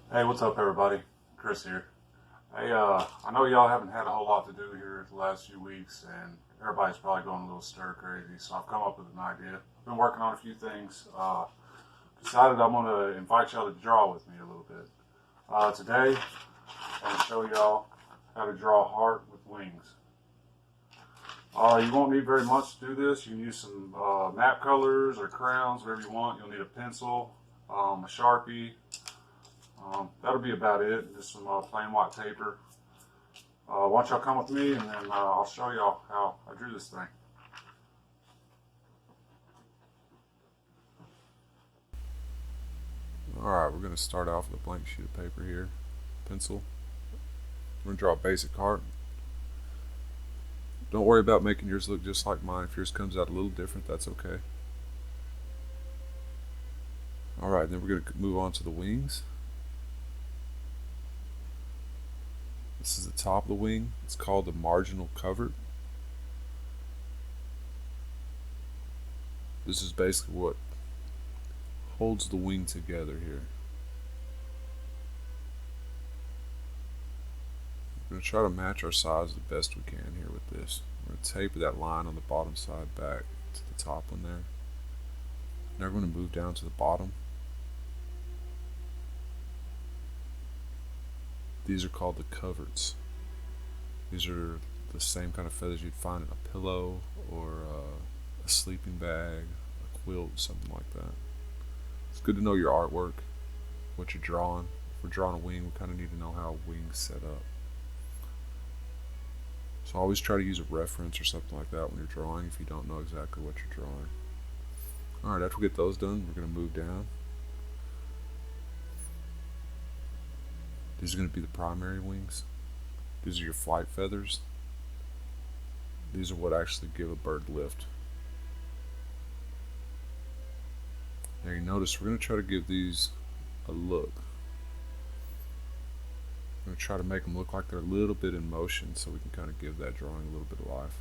Hey, what's up, everybody? Chris here. Hey, I know y'all haven't had a whole lot to do here the last few weeks, and everybody's probably going a little stir crazy. So I've come up with an idea. Been working on a few things. Decided I'm gonna invite y'all to draw with me a little bit. Today, I'm gonna show y'all how to draw a heart with wings. You won't need very much to do this. You can use some map colors or crayons, whatever you want. You'll need a pencil, a Sharpie. That'll be about it. Just some plain white paper. Why don't y'all come with me and then I'll show y'all how I drew this thing. Alright, we're going to start off with a blank sheet of paper here. Pencil. We're going to draw a basic heart. Don't worry about making yours look just like mine. If yours comes out a little different, that's okay. Alright, then we're going to move on to the wings. This is the top of the wing. It's called the marginal covert. This is basically what holds the wing together here. We're going to try to match our size the best we can here with this. We're going to taper that line on the bottom side back to the top one there. Now we're going to move down to the bottom. These are called the coverts. These are the same kind of feathers you'd find in a pillow or a sleeping bag, a quilt, something like that. It's good to know your artwork, what you're drawing. If we're drawing a wing, we kind of need to know how a wing's set up. So always try to use a reference or something like that when you're drawing if you don't know exactly what you're drawing. Alright, after we get those done, we're going to move down. These are going to be the primary wings. These are your flight feathers. These are what actually give a bird lift. Now you notice we're going to try to give these a look. I'm going to try to make them look like they're a little bit in motion so we can kind of give that drawing a little bit of life.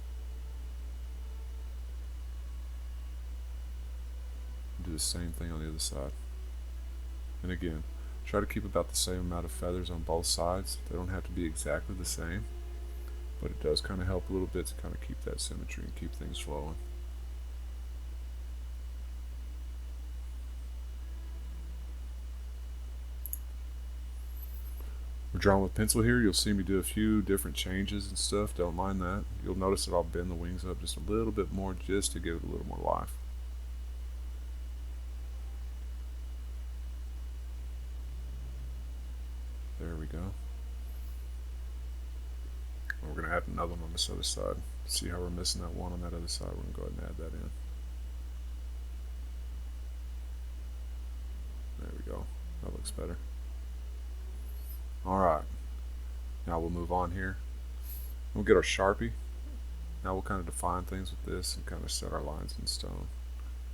Do the same thing on the other side. And again, try to keep about the same amount of feathers on both sides. They don't have to be exactly the same, but it does kind of help a little bit to kind of keep that symmetry and keep things flowing. We're drawing with pencil here. You'll see me do a few different changes and stuff. Don't mind that. You'll notice that I'll bend the wings up just a little bit more just to give it a little more life. There we go. And we're going to add another one on this other side. See how we're missing that one on that other side? We're going to go ahead and add that in. There we go. That looks better. Alright. Now we'll move on here. We'll get our Sharpie. Now we'll kind of define things with this and kind of set our lines in stone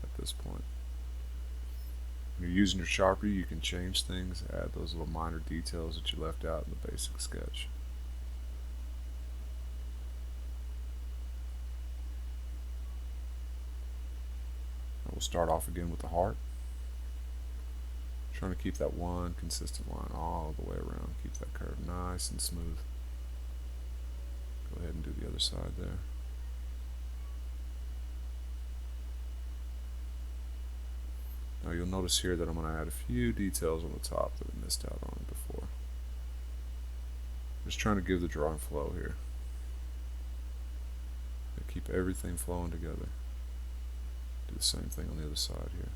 at this point. When you're using your Sharpie, you can change things, add those little minor details that you left out in the basic sketch. We'll start off again with the heart. Trying to keep that one consistent line all the way around. Keep that curve nice and smooth. Go ahead and do the other side there. Now you'll notice here that I'm going to add a few details on the top that I missed out on before. Just trying to give the drawing flow here. Keep everything flowing together. Do the same thing on the other side here.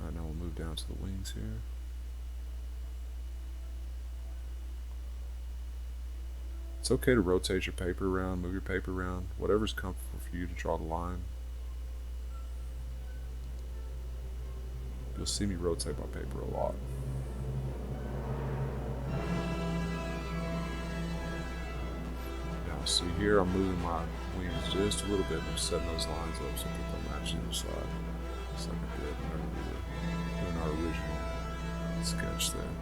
Alright, now we'll move down to the wings here. It's okay to rotate your paper around, move your paper around, whatever's comfortable for you to draw the line. You'll see me rotate my paper a lot. Now see here I'm moving my wings just a little bit and I'm setting those lines up so that they'll match the other side. Just like I did whenever we were doing our original sketch there.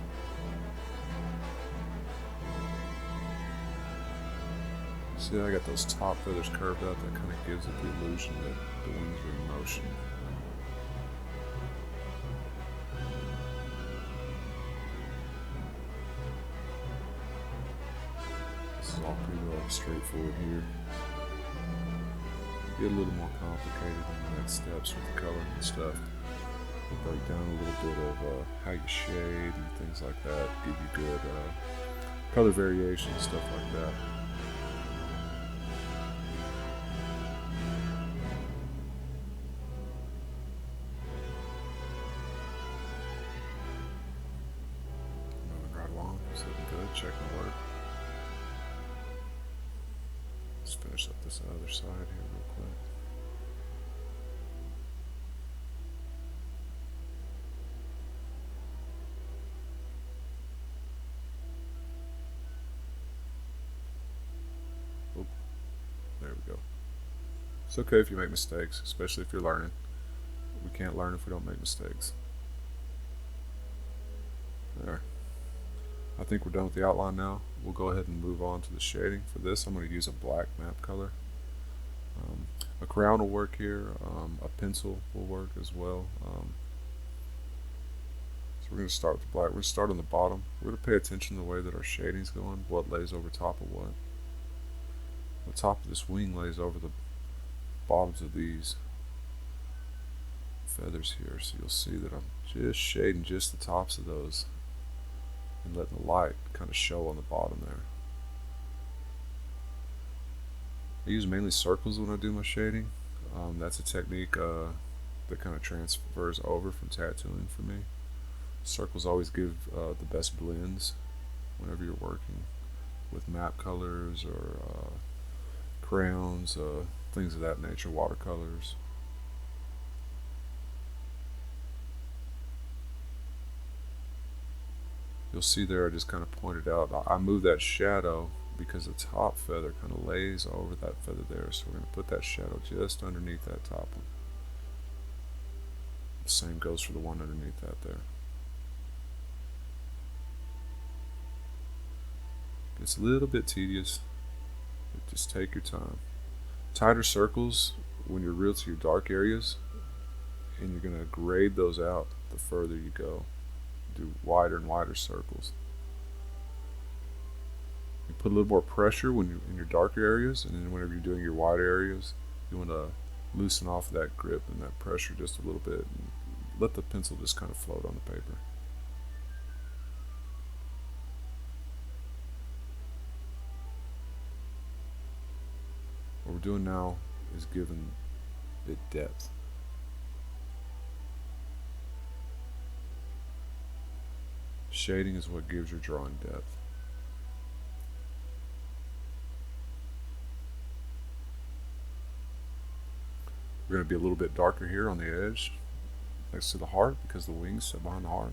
See, I got those top feathers curved up. That kind of gives it the illusion that the wings are in motion. all pretty well straightforward here. Get a little more complicated in the next steps with the coloring and stuff. We'll break down a little bit of how you shade and things like that. Give you good color variation, stuff like that. Moving right along, it's looking good. Check my work. Let's finish up this other side here real quick. Oop. There we go. It's okay if you make mistakes, especially if you're learning. We can't learn if we don't make mistakes. There. I think we're done with the outline now. We'll go ahead and move on to the shading. For this, I'm going to use a black map color. A crayon will work here. A pencil will work as well. So we're going to start with the black. We're going to start on the bottom. We're going to pay attention to the way that our shading's going, what lays over top of what. The top of this wing lays over the bottoms of these feathers here. So you'll see that I'm just shading just the tops of those and letting the light kind of show on the bottom there. I use mainly circles when I do my shading. That's a technique that kind of transfers over from tattooing for me. Circles always give the best blends whenever you're working with map colors or crayons, things of that nature, watercolors. You'll see there I just kind of pointed out, I move that shadow because the top feather kind of lays over that feather there, so we're going to put that shadow just underneath that top one. The same goes for the one underneath that there. It's a little bit tedious, but just take your time. Tighter circles when you're real to your dark areas, and you're going to grade those out the further you go. Do wider and wider circles. You put a little more pressure when you're in your darker areas, and then whenever you're doing your wider areas, you want to loosen off that grip and that pressure just a little bit, and let the pencil just kind of float on the paper. What we're doing now is giving it depth. Shading is what gives your drawing depth. We're going to be a little bit darker here on the edge next to the heart because the wings sit behind the heart.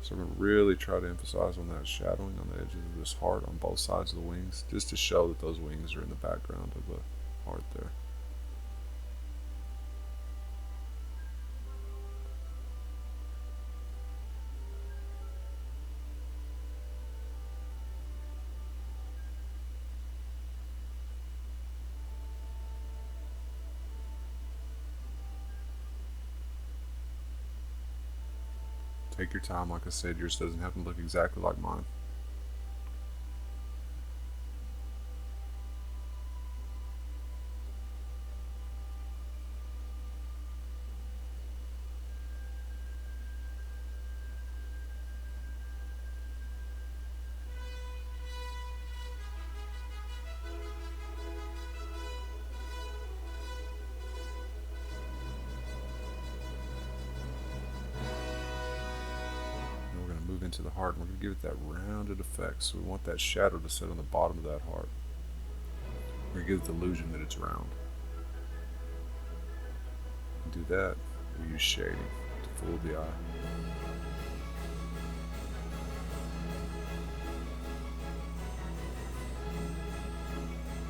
So we're going to really try to emphasize on that shadowing on the edges of this heart on both sides of the wings, just to show that those wings are in the background of the heart there. Take your time, like I said, yours doesn't have to look exactly like mine. Into the heart, and we're going to give it that rounded effect, so we want that shadow to sit on the bottom of that heart. We're going to give it the illusion that it's round. To do that, we use shading to fool the eye.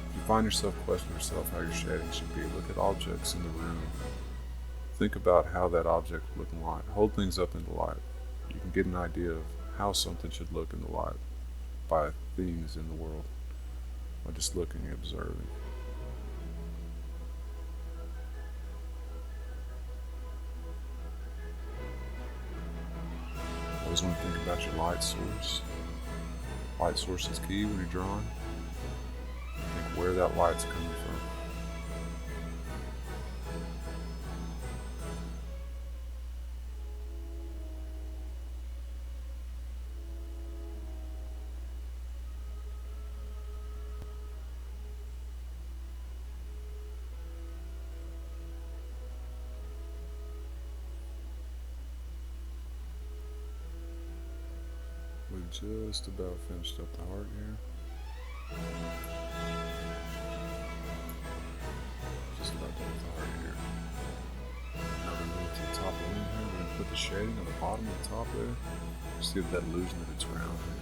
If you find yourself questioning yourself how your shading should be, look at objects in the room. Think about how that object would look in light. Hold things up into light. You can get an idea of how something should look in the light by things in the world, by just looking and observing. Always want to think about your light source. Light source is key when you're drawing. where that light's coming from. We've just about finished up the heart here. Just about done with the heart here. Now we're going to move to the top of the wing here. We're going to put the shading on the bottom and the top there. Just give that illusion that it's round here.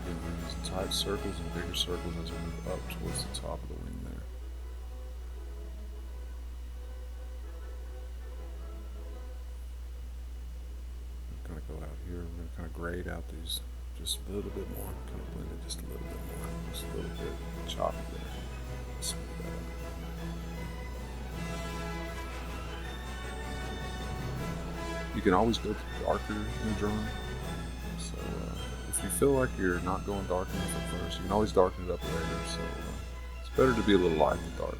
Again, we're using tight circles and bigger circles as we move up towards the top of the wing there. Go out here, we're going to kind of grade out these just a little bit more, kind of blend it just a little bit more, just a little bit choppy there. Smooth that out. You can always go darker in the drawing, so if you feel like you're not going dark enough at first, you can always darken it up later, so it's better to be a little light than dark.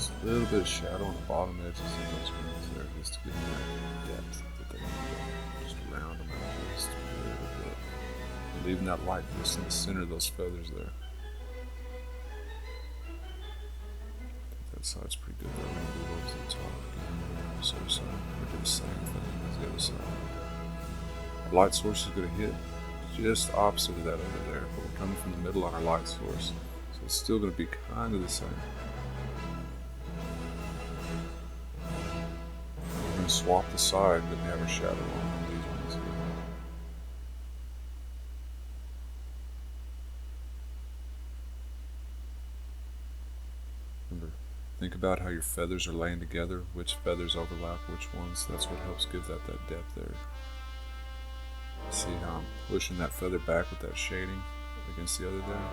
A little bit of shadow on the bottom edges of those wings there, just to give them that depth that they need. Just round them out just a little bit. And leaving that light just in the center of those feathers there. I think that side's pretty good. We're going to move over to the top again. So we do the same thing as the other side. Our light source is going to hit just opposite of that over there, but we're coming from the middle on our light source. So it's still going to be kind of the same. Swap the side that we have our shadow on these ones here. Remember, think about how your feathers are laying together, which feathers overlap which ones. That's what helps give that depth there. See how I'm pushing that feather back with that shading against the other there?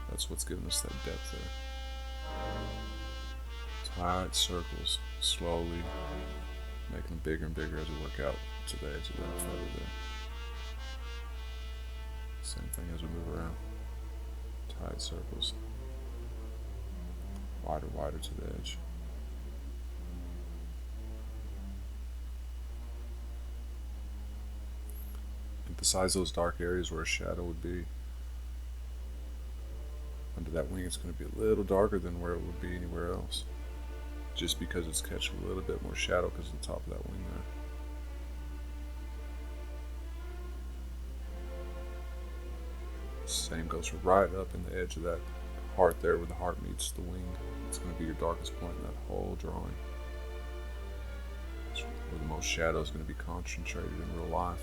That's what's giving us that depth there. Tight circles, slowly. Making them bigger and bigger as we work out to the edge of that feather there. Same thing as we move around. Tight circles. Wider, wider to the edge. Emphasize those dark areas where a shadow would be. Under that wing, it's going to be a little darker than where it would be anywhere else. Just because it's catching a little bit more shadow because of the top of that wing there. Same goes right up in the edge of that heart there where the heart meets the wing. It's going to be your darkest point in that whole drawing. It's where the most shadow is going to be concentrated in real life.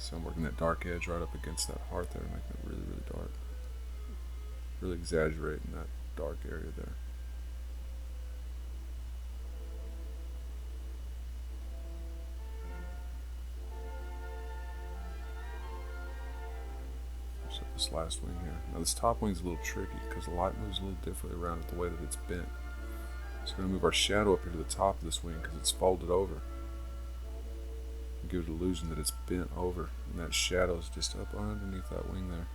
So I'm working that dark edge right up against that heart there, making it really, really dark. Really exaggerating that dark area there. Finish up this last wing here. Now this top wing's a little tricky because the light moves a little differently around it the way that it's bent. So we're going to move our shadow up here to the top of this wing because it's folded over. Give it an illusion that it's bent over, and that shadow is just up underneath that wing there.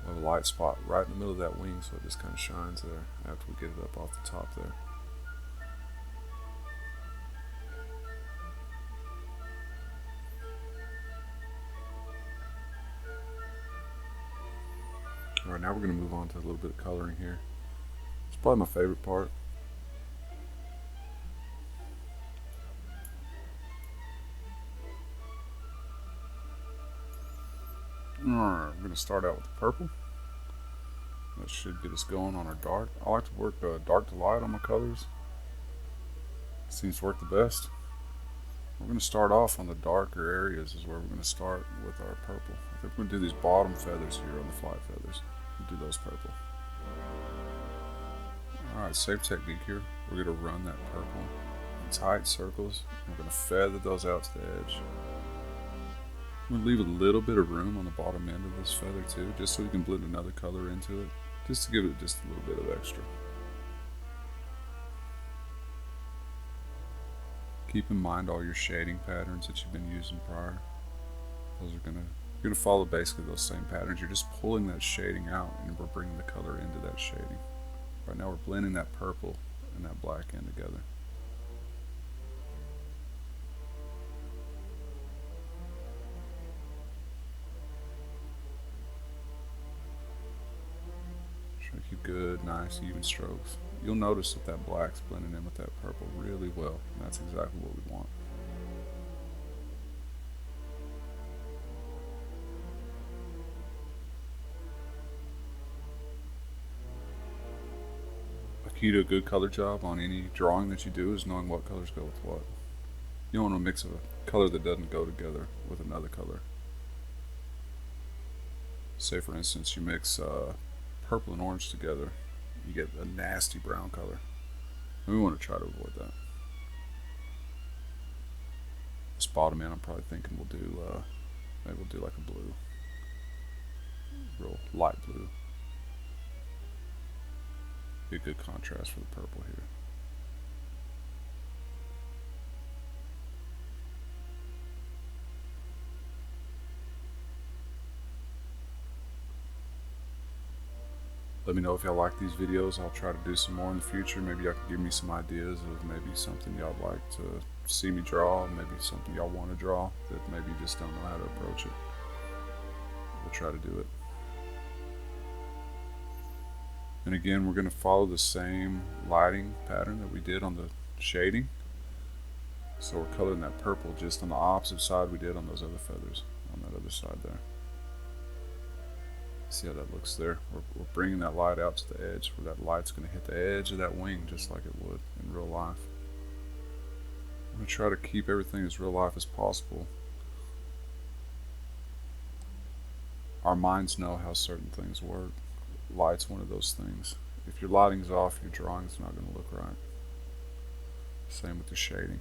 We'll have a light spot right in the middle of that wing, so it just kind of shines there after we get it up off the top there. Alright, now we're going to move on to a little bit of coloring here. It's probably my favorite part. Alright, we're going to start out with the purple. That should get us going on our dark. I like to work dark to light on my colors. It seems to work the best. We're going to start off on the darker areas is where we're going to start with our purple. I think we're going to do these bottom feathers here on the flight feathers. We'll do those purple. Alright, same technique here. We're going to run that purple in tight circles. We're going to feather those out to the edge. I'm going to leave a little bit of room on the bottom end of this feather too, just so you can blend another color into it, just to give it just a little bit of extra. Keep in mind all your shading patterns that you've been using prior. Those are you're gonna follow basically those same patterns. You're just pulling that shading out and we're bringing the color into that shading. Right now we're blending that purple and that black in together. Try to keep good, nice, even strokes. You'll notice that black's blending in with that purple really well, and that's exactly what we want. A key to a good color job on any drawing that you do is knowing what colors go with what. You don't want to mix a color that doesn't go together with another color. Say for instance you mix purple and orange together, you get a nasty brown color. And we want to try to avoid that. This bottom end I'm probably thinking we'll do, maybe we'll do like a blue. Real light blue. Be a good contrast for the purple here. Let me know if y'all like these videos. I'll try to do some more in the future. Maybe y'all can give me some ideas of maybe something y'all like to see me draw, maybe something y'all want to draw that maybe you just don't know how to approach it. We'll try to do it. And again, we're going to follow the same lighting pattern that we did on the shading. So we're coloring that purple just on the opposite side we did on those other feathers, on that other side there. See how that looks there? We're bringing that light out to the edge where that light's going to hit the edge of that wing just like it would in real life. I'm going to try to keep everything as real life as possible. Our minds know how certain things work. Light's one of those things. If your lighting's off, your drawing's not going to look right. Same with the shading.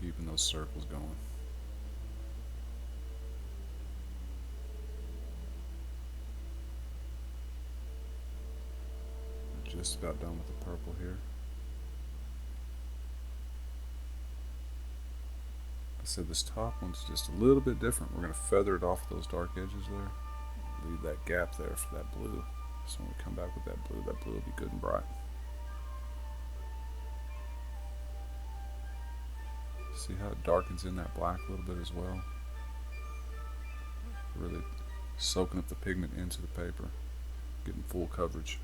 Keeping those circles going. Just about done with the purple here. I said this top one's just a little bit different. We're going to feather it off those dark edges there. Leave that gap there for that blue. So when we come back with that blue will be good and bright. See how it darkens in that black a little bit as well? Really soaking up the pigment into the paper, getting full coverage.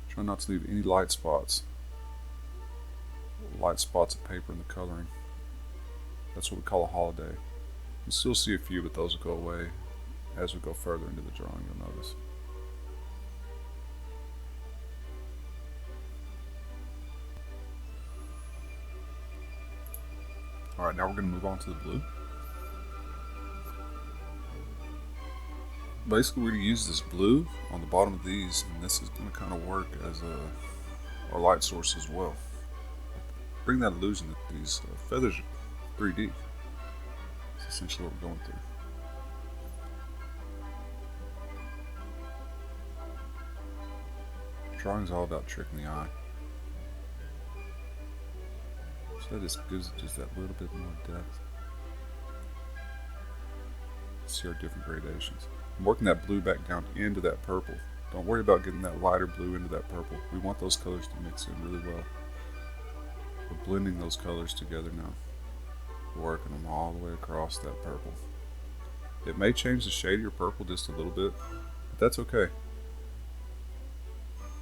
Try not to leave any light spots of paper in the coloring. That's what we call a holiday. You'll still see a few, but those will go away as we go further into the drawing, you'll notice. Alright, now we're going to move on to the blue. Basically, we're going to use this blue on the bottom of these, and this is going to kind of work as our light source as well. Bring that illusion that these feathers are 3D. That's essentially what we're going through. Drawing's all about tricking the eye. So that just gives it just that little bit more depth. See our different gradations. I'm working that blue back down into that purple. Don't worry about getting that lighter blue into that purple. We want those colors to mix in really well. We're blending those colors together now. Working them all the way across that purple. It may change the shade of your purple just a little bit, but that's okay.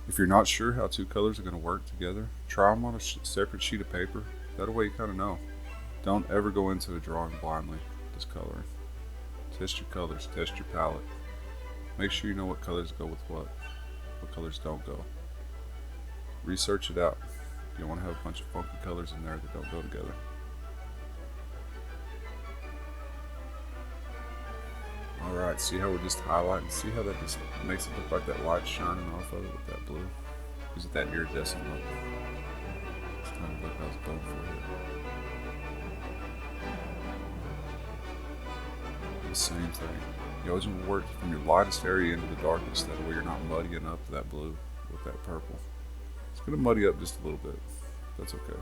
If you're not sure how two colors are going to work together, try them on a separate sheet of paper. That way you kind of know. Don't ever go into a drawing blindly, just coloring. Test your colors, test your palette. Make sure you know what colors go with what colors don't go. Research it out. You don't want to have a bunch of funky colors in there that don't go together. Alright, see how we're just highlighting? See how that just makes it look like that light shining off of it with that blue? Gives it that iridescent look. It's kind of look I was going for here. The same thing. You always want to work from your lightest area into the darkest, that way you're not muddying up that blue with that purple. It's going to muddy up just a little bit. That's okay.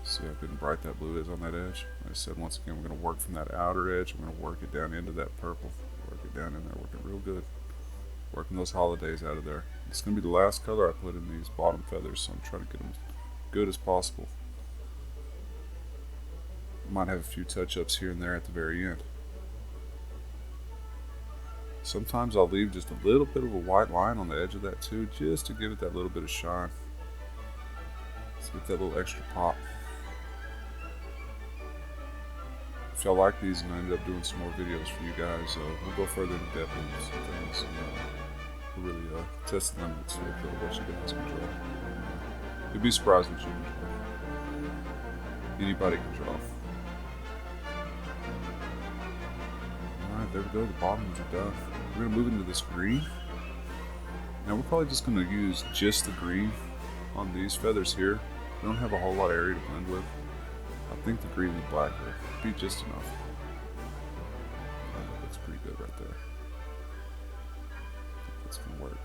See how good and bright that blue is on that edge? Like I said, once again, we're going to work from that outer edge. We're going to work it down into that purple. Work it down in there, working real good. Working those holidays out of there. It's going to be the last color I put in these bottom feathers, so I'm trying to get them as good as possible. Might have a few touch-ups here and there at the very end. Sometimes I'll leave just a little bit of a white line on the edge of that too, just to give it that little bit of shine. Let's get that little extra pop. If y'all like these and I end up doing some more videos for you guys, we'll go further into depth into some things. We'll really test the limits of what you guys can draw. You'd be surprised what you can draw. Anybody can draw. Alright, there we go. The bottoms are done. We're going to move into this green. Now we're probably just going to use just the green on these feathers here. We don't have a whole lot of area to blend with. I think the green and the black will be just enough. That looks pretty good right there. I think that's going to work.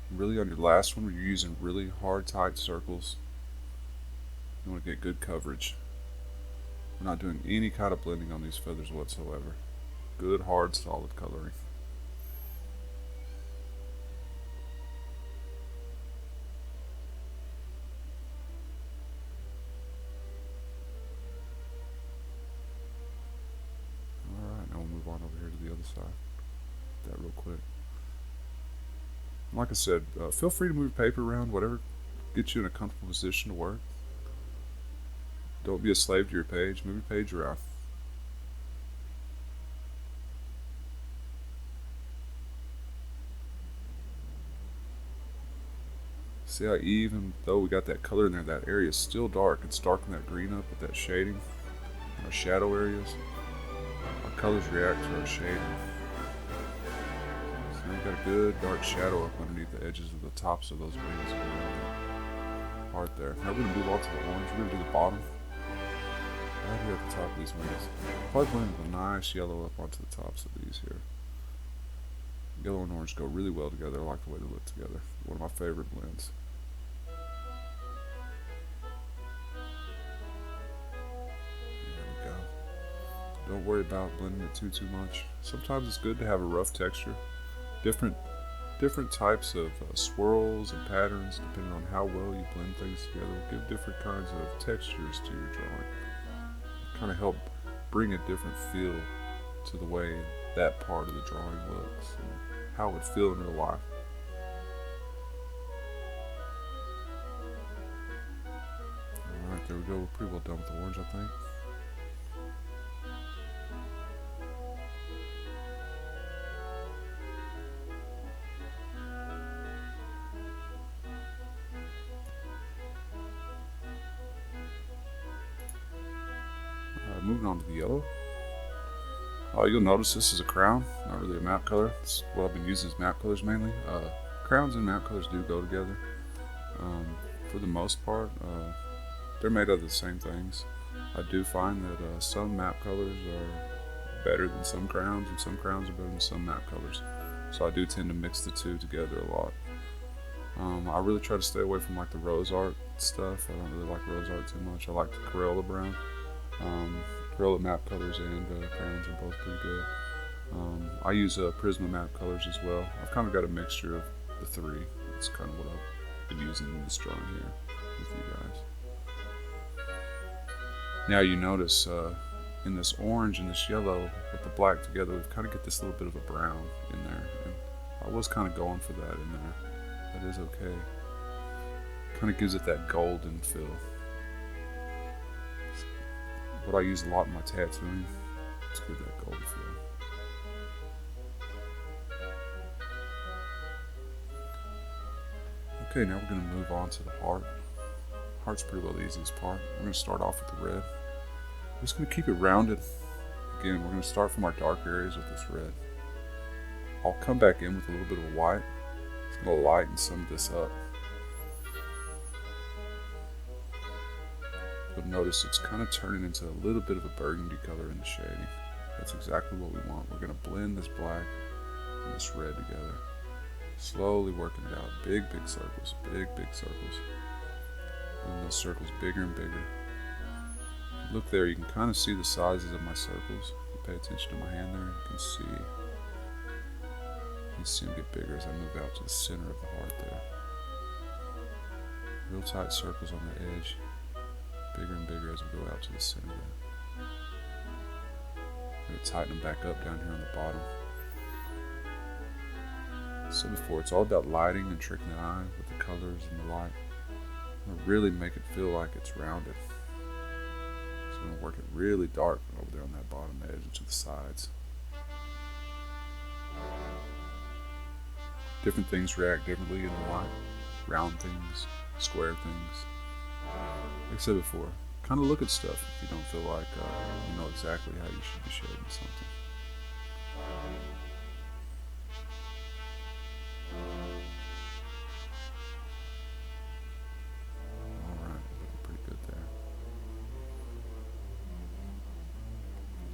Really on your last one, where you're using really hard, tight circles, you want to get good coverage. We're not doing any kind of blending on these feathers whatsoever. Good, hard, solid coloring. Alright, now we'll move on over here to the other side. That real quick. Like I said, feel free to move your paper around, whatever gets you in a comfortable position to work. Don't be a slave to your page. Move your page around. See how even though we got that color in there, that area is still dark. It's darking that green up with that shading in our shadow areas. Our colors react to our shading. So we've got a good dark shadow up underneath the edges of the tops of those wings. Part there. Now we're going to move on to the orange. We're going to do the bottom. Right here at the top of these wings. Probably blend a nice yellow up onto the tops of these here. Yellow and orange go really well together. I like the way they look together. One of my favorite blends. There we go. Don't worry about blending it too much. Sometimes it's good to have a rough texture. Different types of swirls and patterns, depending on how well you blend things together, will give different kinds of textures to your drawing. Kind of help bring a different feel to the way that part of the drawing looks and how it would feel in real life. Alright, there we go. We're pretty well done with the orange, I think. Moving on to the yellow. You'll notice this is a crown, not really a map color. It's what I've been using as map colors mainly. Crowns and map colors do go together. For the most part, they're made of the same things. I do find that some map colors are better than some crowns, and some crowns are better than some map colors. So I do tend to mix the two together a lot. I really try to stay away from like the rose art stuff. I don't really like rose art too much. I like the Crayola brown. Crayola map colors and crayons are both pretty good. I use Prisma map colors as well. I've kind of got a mixture of the three. That's kind of what I've been using in this drawing here with you guys. Now you notice in this orange and this yellow with the black together, we've kind of get this little bit of a brown in there. And I was kind of going for that in there. That is okay. Kind of gives it that golden feel. What I use a lot in my tattooing. It's good, that golden feel. Okay, now we're going to move on to the heart. Heart's pretty well the easiest part. We're going to start off with the red. We're just going to keep it rounded. Again, we're going to start from our dark areas with this red. I'll come back in with a little bit of white. It's going to lighten some of this up. You'll notice it's kind of turning into a little bit of a burgundy color in the shading. That's exactly what we want. We're going to blend this black and this red together. Slowly working it out. Big circles. Big circles. And those circles bigger and bigger. Look there, you can kind of see the sizes of my circles. If you pay attention to my hand there, you can see them get bigger as I move out to the center of the heart there. Real tight circles on the edge. Bigger and bigger as we go out to the center there. I'm going to tighten them back up down here on the bottom. So before, it's all about lighting and tricking the eye with the colors and the light. I'm going to really make it feel like it's rounded. So I'm going to work it really dark over there on that bottom edge and to the sides. Different things react differently in the light. Round things, square things. Like I said before, kind of look at stuff if you don't feel like you know exactly how you should be shading something. Alright, looking pretty good there.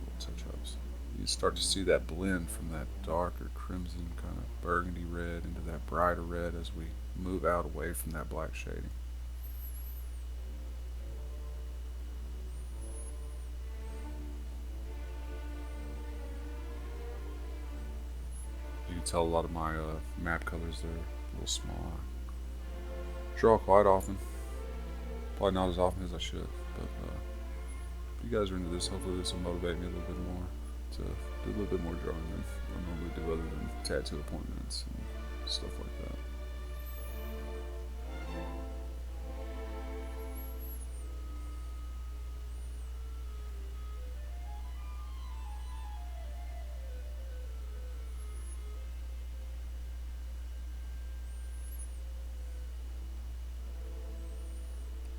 Little touch-ups. You start to see that blend from that darker crimson kind of burgundy red into that brighter red as we move out away from that black shading. You can tell a lot of my map colors, they're a little small. I draw quite often. Probably not as often as I should, but if you guys are into this, hopefully this will motivate me a little bit more to do a little bit more drawing than I normally do other than tattoo appointments and stuff like that.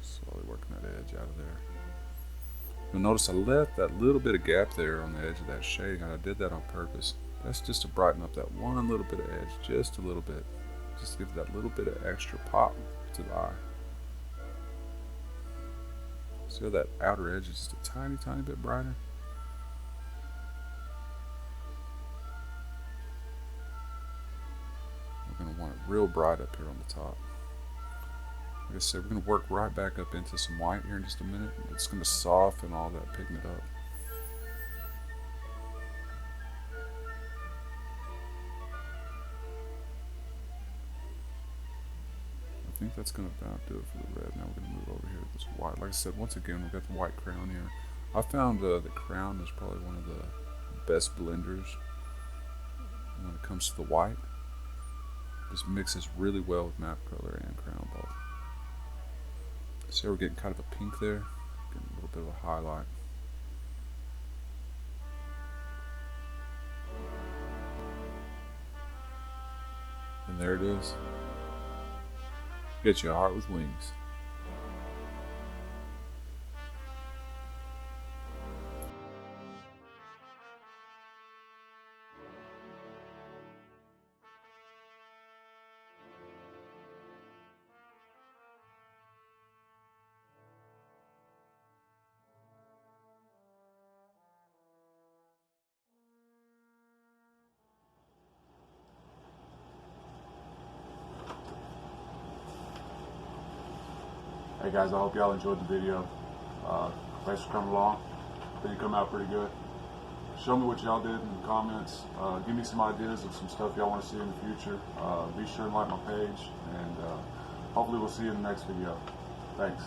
Slowly working that edge out of there. You'll notice I left that little bit of gap there on the edge of that shading, and I did that on purpose. That's just to brighten up that one little bit of edge, just a little bit. Just to give that little bit of extra pop to the eye. See how that outer edge is just a tiny bit brighter? We're going to want it real bright up here on the top. Like I said, we're going to work right back up into some white here in just a minute. It's going to soften all that pigment up. I think that's going to about do it for the red. Now we're going to move over here to this white. Like I said, once again, we've got the white crown here. I found the crown is probably one of the best blenders when it comes to the white. This mixes really well with map color and crown both. See how we're getting kind of a pink there? Getting a little bit of a highlight. And there it is. Get you a heart with wings. Hey guys, I hope y'all enjoyed the video. Thanks for coming along. I think it come out pretty good. Show me what y'all did in the comments. Give me some ideas of some stuff y'all want to see in the future. Be sure and like my page, and hopefully we'll see you in the next video. Thanks.